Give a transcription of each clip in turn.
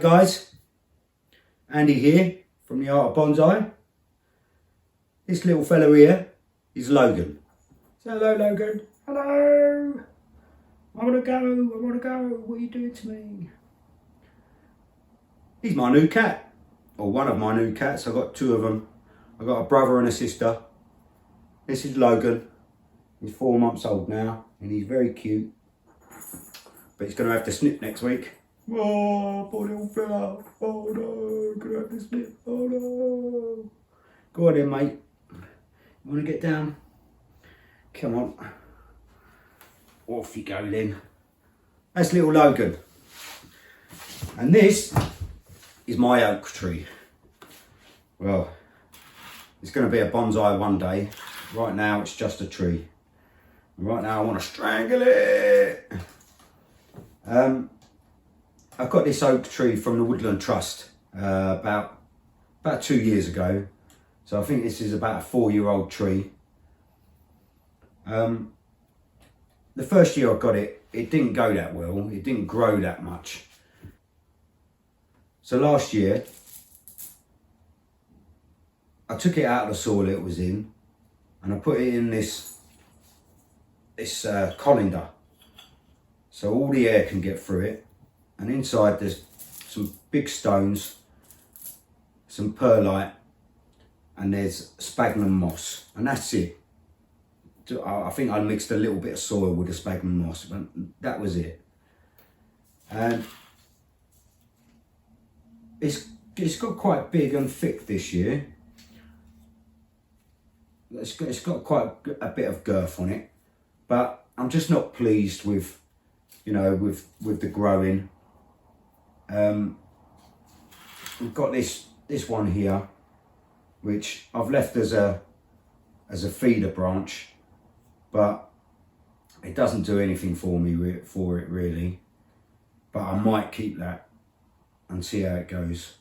Hello guys, Andy here from the Art of Bonsai. This little fellow here is Logan. Say hello Logan. Hello. I want to go. What are you doing to me? He's my new cat, or one of my new cats. I've got two of them. I've got a brother and a sister. This is Logan. He's 4 months old now and he's very cute. But he's going to have to snip next week. Oh, poor little fella. Oh no, gonna have to snip. Oh no. Go on then, mate. You want to get down? Come on. Off you go then. That's little Logan. And this is my oak tree. Well, it's going to be a bonsai one day. Right now it's just a tree. And right now I want to strangle it. I got this oak tree from the Woodland Trust about 2 years ago. So I think this is about a 4-year-old tree. The first year I got it, it didn't go that well. It didn't grow that much. So last year, I took it out of the soil it was in and I put it in this colander. So all the air can get through it. And inside there's some big stones, some perlite, and there's sphagnum moss. And that's it. I think I mixed a little bit of soil with the sphagnum moss, but that was it. And it's got quite big and thick this year. It's got quite a bit of girth on it, but I'm just not pleased with, you know, with the growing. We've got this one here, which I've left as a feeder branch, but it doesn't do anything for it really. But I might keep that and see how it goes.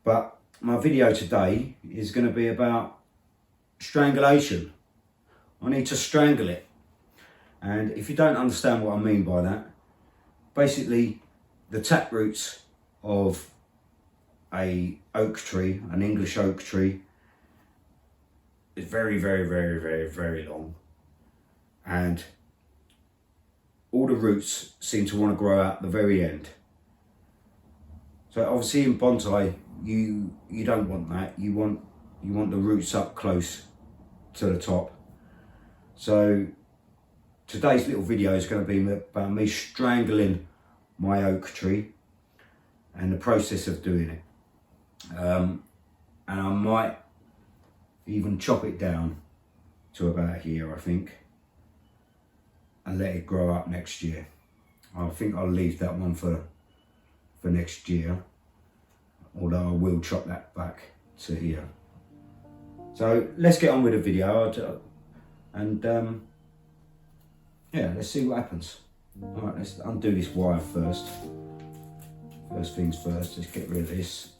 But my video today is going to be about strangulation. I need to strangle it. And if you don't understand what I mean by that, basically the tap roots of a oak tree, an English oak tree, is very, very, very, very, very long. And all the roots seem to want to grow out the very end. So obviously in bonsai, you don't want that. You want the roots up close to the top. So today's little video is going to be about me strangling my oak tree and the process of doing it. And I might even chop it down to about here, I think, and let it grow up next year. I think I'll leave that one for next year, although I will chop that back to here. So let's get on with the video, and yeah, let's see what happens. All right, let's undo this wire first. First things first, let's get rid of this.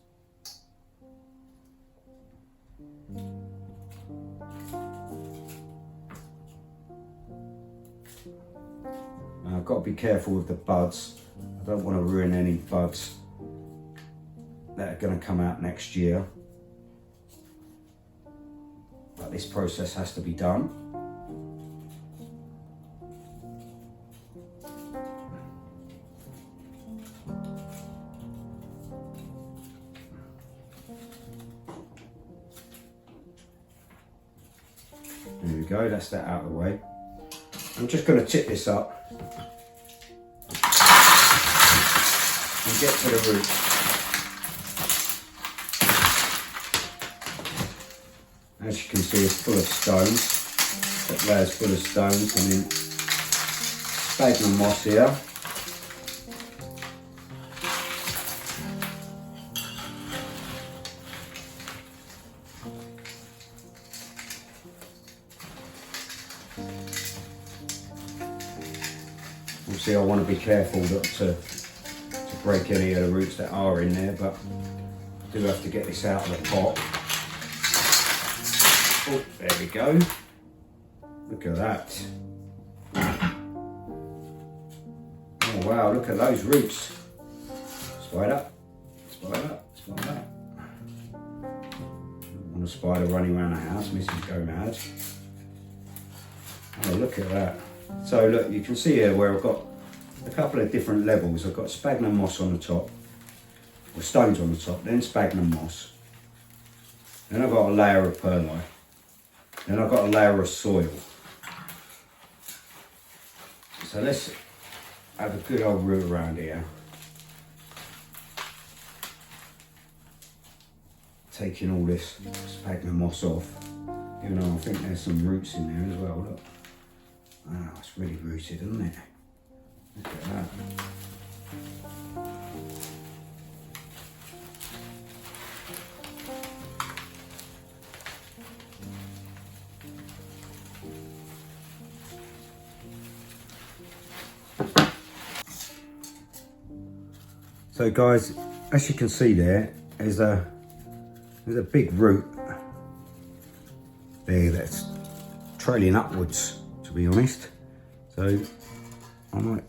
Now, I've got to be careful with the buds. I don't want to ruin any buds that are going to come out next year. But this process has to be done. There we go, that's that out of the way. I'm just going to tip this up and get to the root. As you can see, it's full of stones. That layer's full of stones, and then sphagnum moss here. Obviously I want to be careful not to break any of the roots that are in there, but I do have to get this out of the pot. Oh, there we go. Look at that. Oh wow, look at those roots. Spider. Spider, spider. On a spider running around the house, Mrs. Go Mad. Oh, look at that. So look, you can see here where I've got a couple of different levels. I've got sphagnum moss on the top, or stones on the top, then sphagnum moss. Then I've got a layer of perlite. Then I've got a layer of soil. So let's have a good old root around here. Taking all this sphagnum moss off. Even though I think there's some roots in there as well, look. Wow, it's really rooted, isn't it? Look at that. So guys, as you can see there's a big root there that's trailing upwards, to be honest. So I might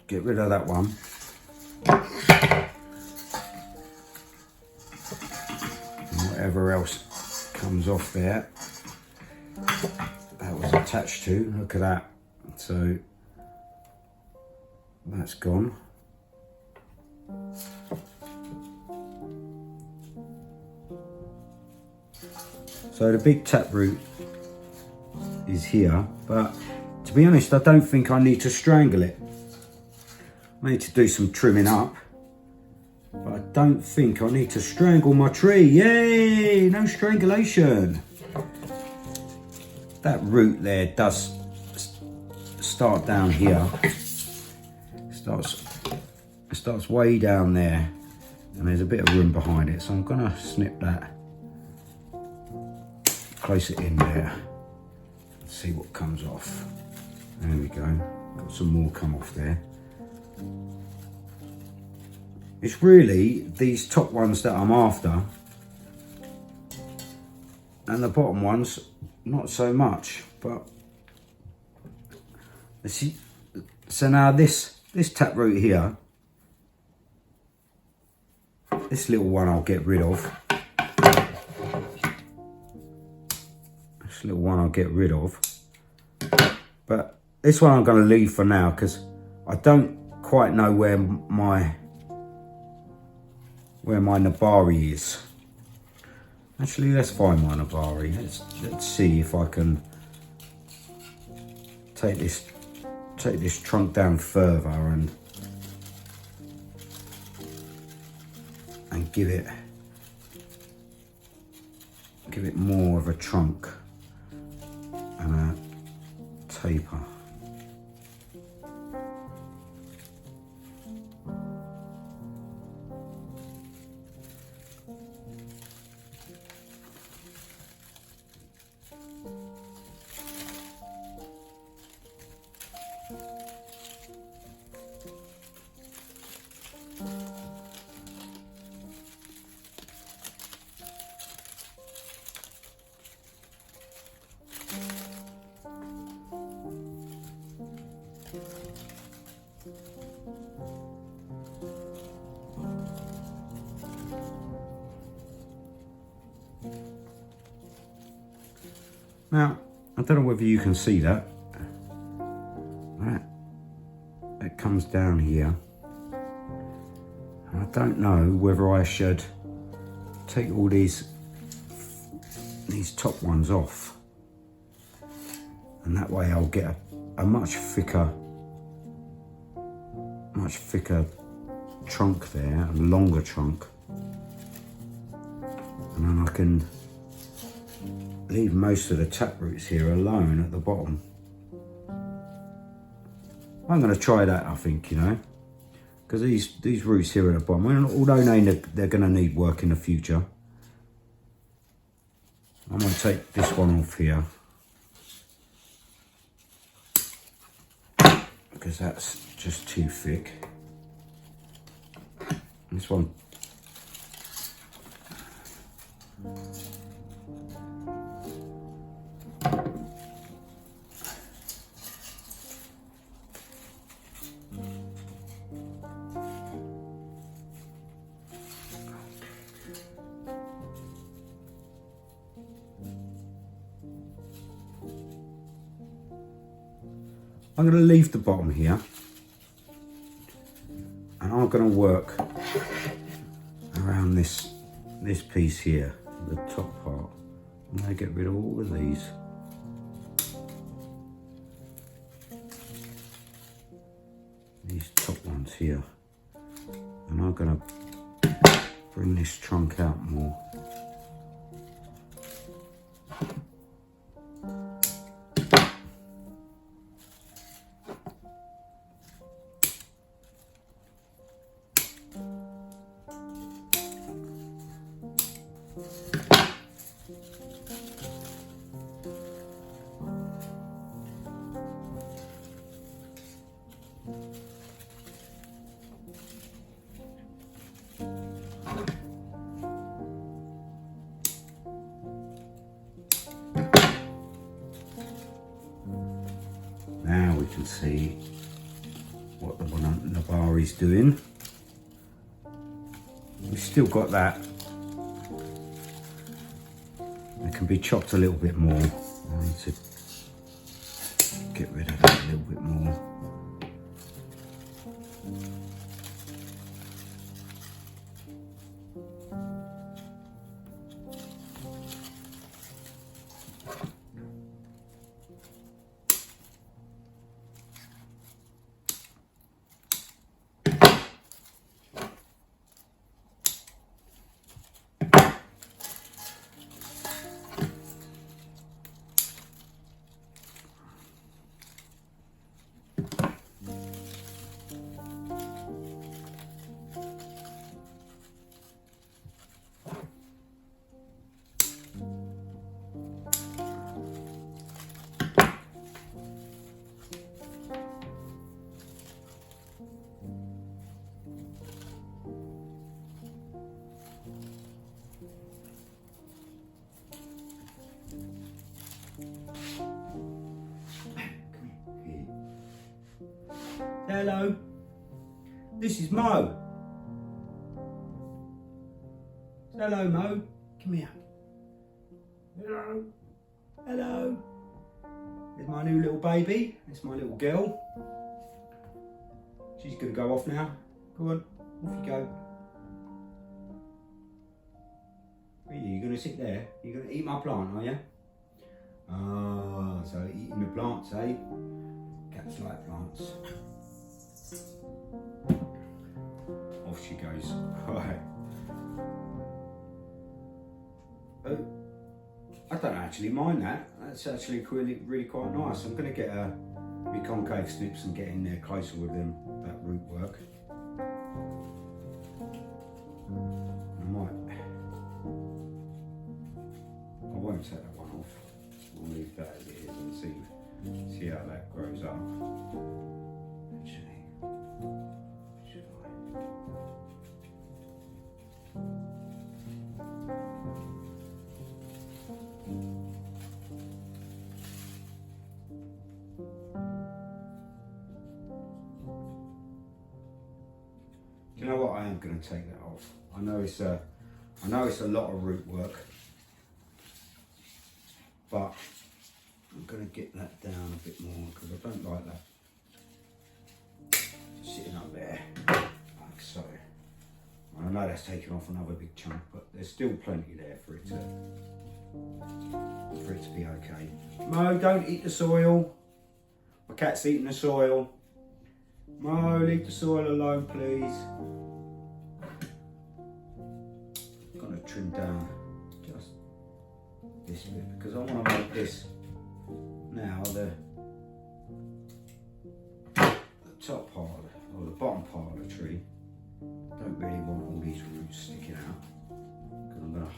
get rid of that one. And whatever else comes off there that was attached to, look at that. So that's gone. So the big taproot is here, but to be honest, I don't think I need to strangle it. I need to do some trimming up, but I don't think I need to strangle my tree. Yay! No strangulation. That root there does start down here. It starts way down there, and there's a bit of room behind it, so I'm gonna snip that. Place it in there, see what comes off. There we go, got some more come off there. It's really these top ones that I'm after, and the bottom ones not so much. But see, so now this taproot here, this little one I'll get rid of. Little one I'll get rid of, but this one I'm going to leave for now because I don't quite know where my Nabari is. Actually, let's find my Nabari. Let's see if I can take this trunk down further and give it more of a trunk and a taper. Now, I don't know whether you can see that. It comes down here. I don't know whether I should take all these top ones off. And that way I'll get a much thicker trunk there, a longer trunk. And then I can leave most of the taproots here alone at the bottom. I'm going to try that, I think, you know, because these roots here at the bottom, although they're going to need work in the future, I'm going to take this one off here because that's just too thick. This one, I'm going to leave the bottom here, and I'm going to work around this piece here, the top part. I'm going to get rid of all of these. These top ones here, and I'm going to bring this trunk out more. Now we can see what the one on the bar is doing. We've still got that. It can be chopped a little bit more. I need to get rid of that a little bit more. Hello, this is Mo. Hello, Mo. Come here. Hello. Hello. There's my new little baby. It's my little girl. She's going to go off now. Go on, off you go. Where are you? You're going to sit there? You're going to eat my plant, are you? Ah, so eating the plants, eh? Cats like plants. Off she goes. Right. I don't actually mind that. That's actually really quite nice. I'm going to get my concave snips and get in there closer with them, that root work. I won't take that one off. We'll leave that as it is and see how that grows up. Actually, should I? Do you know what? I am going to take that off. I know it's a lot of root work, but I'm going to get that down a bit more because I don't like that sitting up there like so. I know that's taking off another big chunk, but there's still plenty there for it to be okay. Mo, don't eat the soil. My cat's eating the soil. Mo, leave the soil alone, please. I'm going to trim down just this bit because I want to make this now the top part or the bottom part of the tree. I don't really want all these roots sticking out because I'm going to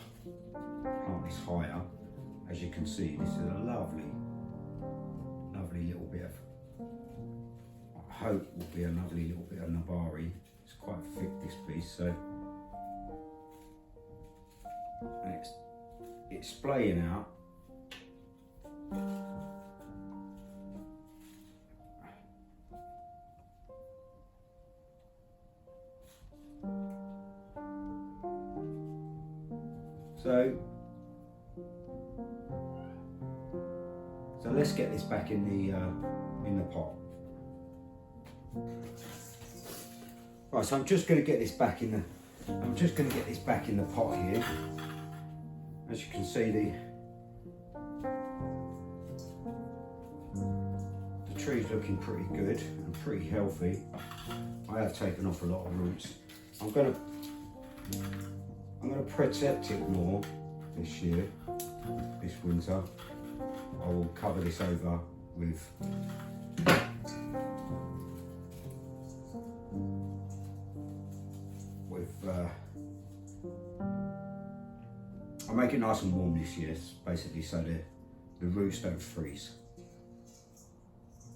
plant this higher. As you can see, this is a lovely little bit of, I hope will be a lovely little bit of Nabari. It's quite thick, this piece, so and it's splaying out. So let's get this back in the pot. Right, so I'm just going to get this back in the. I'm just going to get this back in the pot here. As you can see, the tree's looking pretty good and pretty healthy. I have taken off a lot of roots. I'm going to protect it more this year, this winter. I will cover this over with I'll make it nice and warm this year, basically, so the roots don't freeze.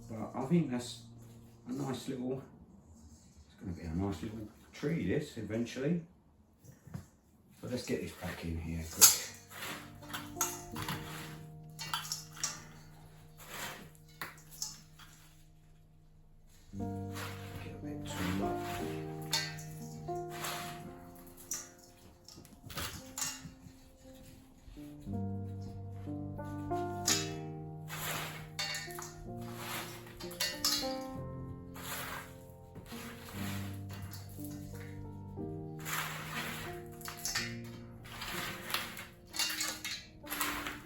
But I think that's a nice little, it's going to be a nice little tree, this, eventually. So let's get this back in here quick. Get a bit too much.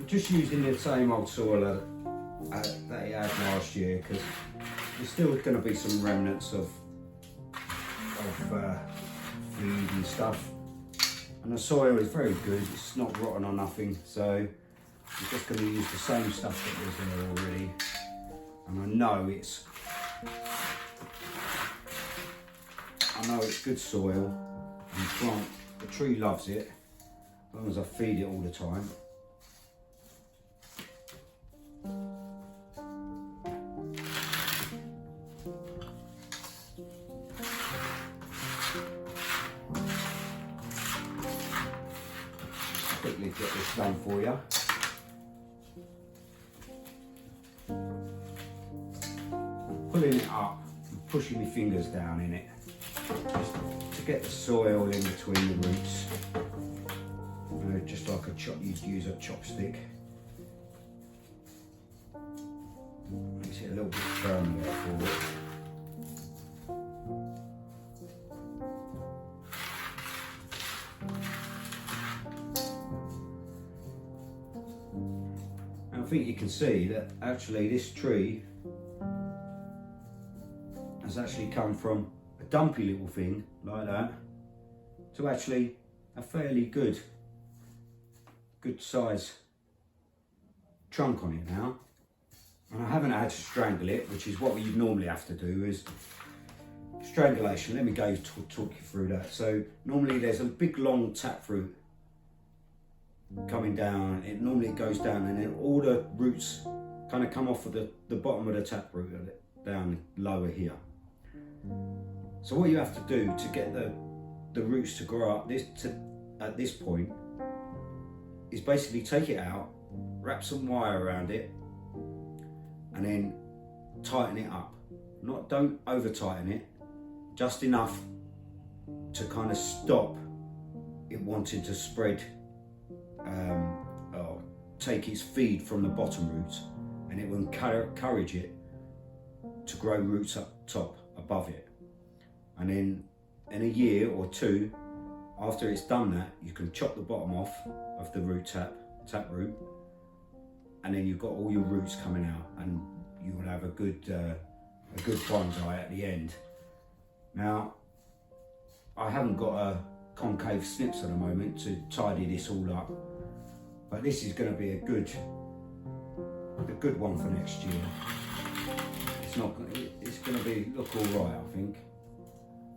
Just using the same old soil that he had last year, because there's still going to be some remnants of feed and stuff, and the soil is very good, it's not rotten or nothing, so I'm just going to use the same stuff that was there already. And I know it's good soil, and the tree loves it as long as I feed it all the time. Quickly get this done for you. I'm pulling it up and pushing my fingers down in it just to get the soil in between the roots. Just like you'd use a chopstick. Makes it a little bit firmer there for it. I think you can see that actually this tree has actually come from a dumpy little thing like that to actually a fairly good size trunk on it now. And I haven't had to strangle it, which is what you'd normally have to do, is strangulation. Let me go talk you through that. So normally there's a big long taproot coming down. It goes down, and then all the roots kind of come off of the bottom of the taproot down lower here. So what you have to do to get the roots to grow up at this point is basically take it out, wrap some wire around it, and then tighten it up. Don't over tighten it, just enough to kind of stop it wanting to spread or take its feed from the bottom roots, and it will encourage it to grow roots up top above it. And then in a year or two after it's done that, you can chop the bottom off of the taproot, and then you've got all your roots coming out, and you will have a good bonsai at the end. Now, I haven't got a concave snips at the moment to tidy this all up, but this is going to be a good one for next year. It's going to be look all right, I think.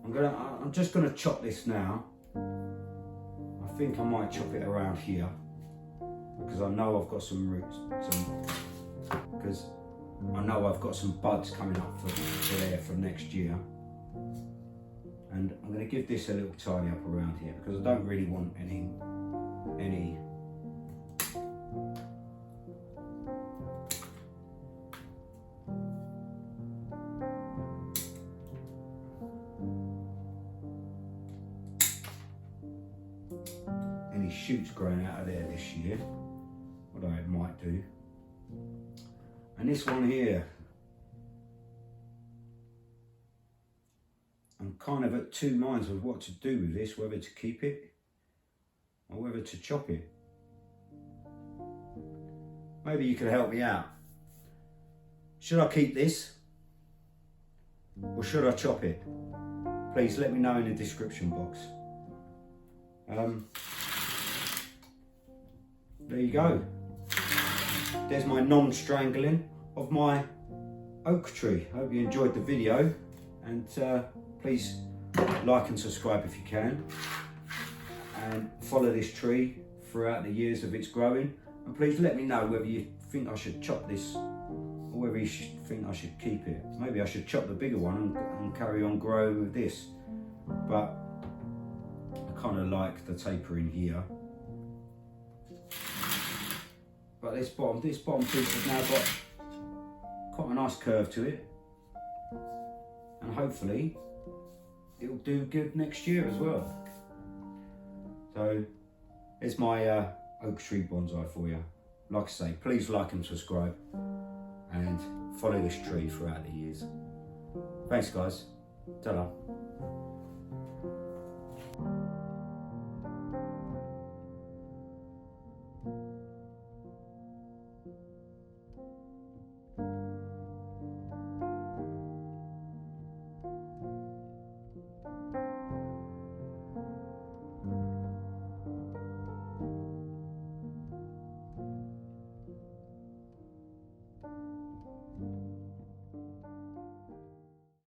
I'm just going to chop this now. I think I might chop it around here, because I know I've got some roots, because I know I've got some buds coming up for there for next year. And I'm going to give this a little tidy up around here, because I don't really want any shoots growing out of there this year, what I might do. And this one here, kind of at two minds with what to do with this, whether to keep it or whether to chop it. Maybe you could help me out. Should I keep this or should I chop it? Please let me know in the description box. There you go. There's my non-strangling of my oak tree. Hope you enjoyed the video, and please like and subscribe if you can, and follow this tree throughout the years of its growing, and please let me know whether you think I should chop this or whether you think I should keep it. Maybe I should chop the bigger one and carry on growing with this, but I kind of like the tapering here. But this bottom piece has now got quite a nice curve to it, and hopefully it'll do good next year as well. So it's my oak tree bonsai for you. Like I say, please like and subscribe and follow this tree throughout the years. Thanks guys. Ta-da.